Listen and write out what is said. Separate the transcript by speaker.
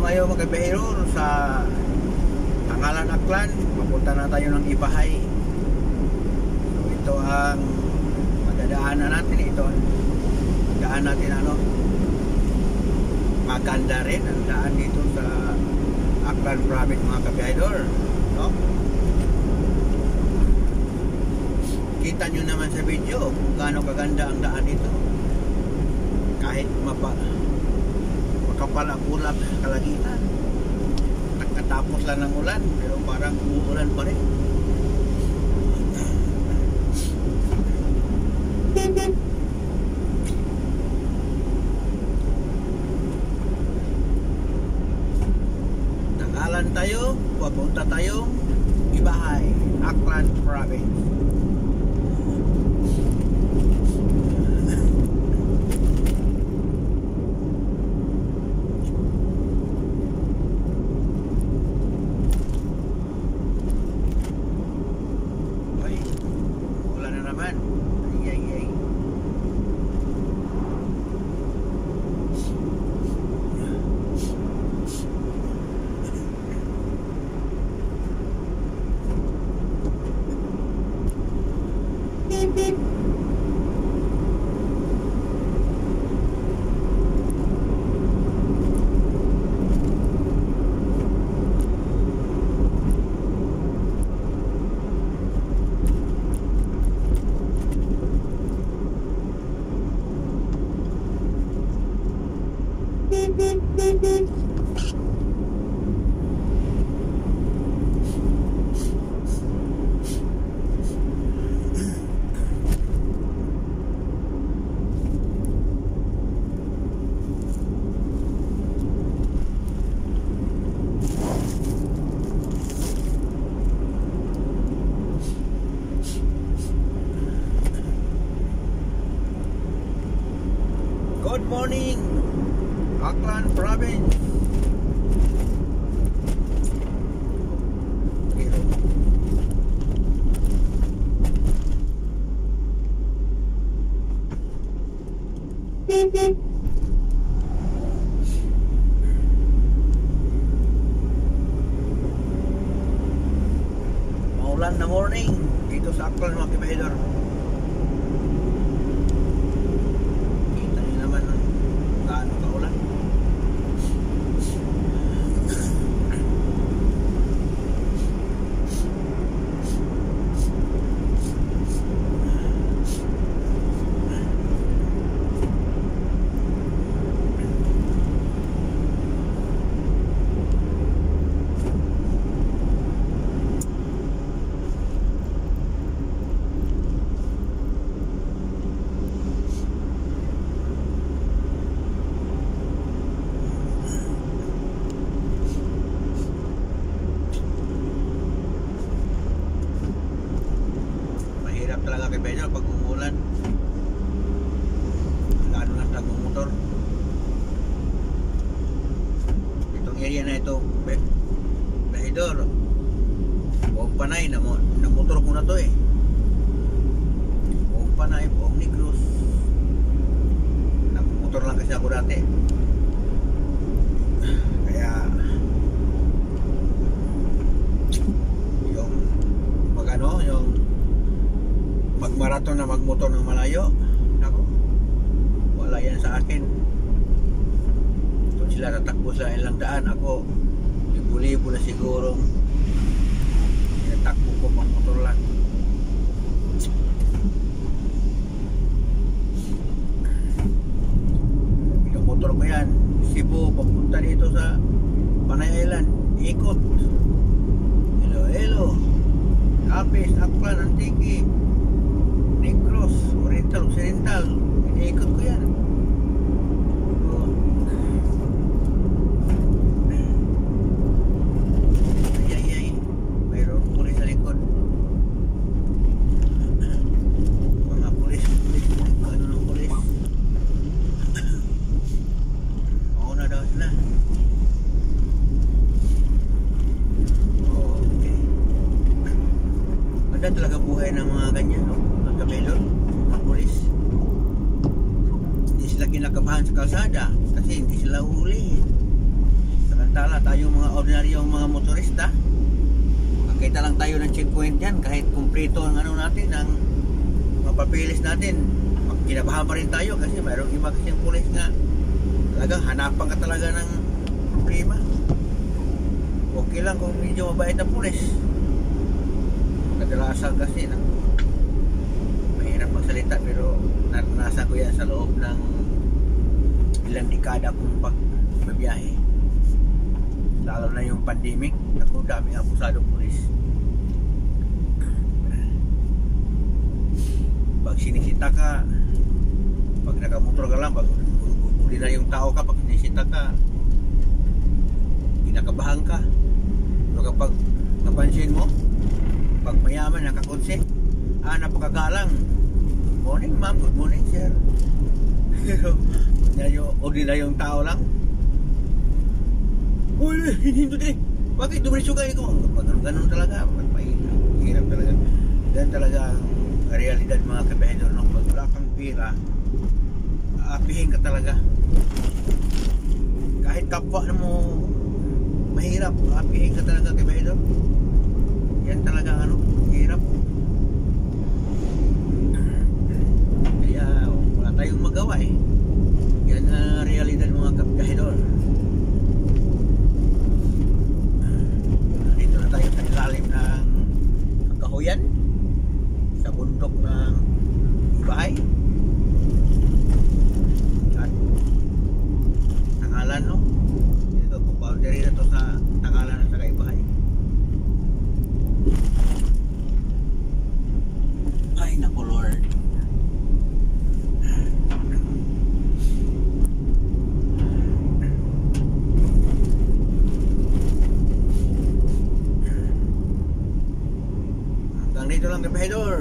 Speaker 1: ngayon mga kabihero sa Tangalan, Aklan. Papunta na tayo ng Ibahay. So ito ang madadaanan natin. Ito ang daan natin, ano, maganda rin ang daan dito sa Aklan Province mga kabihero, no? Kita nyo naman sa video kung gaano kaganda ang daan dito. Kahit makapal ang ulap sa kalagitan, nagkatapos lang ng ulan, pero parang umuulan pa rin. Tangalan tayo, papunta tayong Ibahay, Aklan Province. Good morning, Aklan Province. Maulan na morning dito sa Aklan mga kabihero. Talaga kay Benyo pag umulan, lalo na sa motor. Itong area na ito, Bahidor, buong Panay na motor ko na to eh. Buong Panay, buong Negros, motor lang kasi ako dati, kaya yung magano, yung magmaraton na magmotor ng malayo, nako, wala yan sa akin. Kung sila tatakbo sa ilang daan, ako libo-libo na siguro tinatakbo ko pang motor lang. Yung motor ko yan, Cebu papunta dito sa Panay Island, ikot Iloilo, Capiz, Aklan, Antique, Negros, Oriental, Occidental, iniikot ko yan. Ay, mayroon pulis sa likod. Mga pulis, ano ng pulis? Mauna daw sila. Okay. Ganda talaga buhay ng mga ganyan, no? Kabelon, mga polis. Hindi sila kinakabahan sa kalsada kasi hindi sila huhulihin. Saka Samantala tayo mga ordinaryong mga motorista, makita lang tayo ng checkpoint yan, kahit kumpleto ang ano natin, ang mga papilis natin, kinabahan pa rin tayo kasi mayroong iba kasing pulis nga talagang hanapan ka talaga ng problema. Okay lang kung medyo mabait na pulis, kadalasan kasi mahirap magsalita, pero naranasan ko yan sa loob ng ilang dekada kong pagbabiyahe, lalo na yung pandemic. Ako, daming abusadong pulis. Pag sinisita ka, pag nakamotor ka lang, pag uli na yung tao ka, pag sinisita ka, kinakabahan ka. Pero kapag napansin mo, pag mayaman, nakakonse, napakagalang, good morning ma'am, good morning sir. Pero uli na yung tao lang, uy, hindi din. Bakit dumiretso kayo ko? Ganun talaga, mahirap talaga. Ganun talaga ang realidad mga kabahedor. Pag wala kang pira, aapihin ka talaga. Kahit kapwa na mo mahirap, aapihin ka talaga kabahedor. Yan talaga hirap. Kaya wala tayong magawa eh. Yan ang realidad mga kabahedor. Dito na tayo sa ilalim ng kahoyan sa bundok ng Ibahay at Tangalan, no? Dito po, boundary na to sa Tangalan at saka Ibahay. Ay naku Lord, hanggang dito lang kabahedor.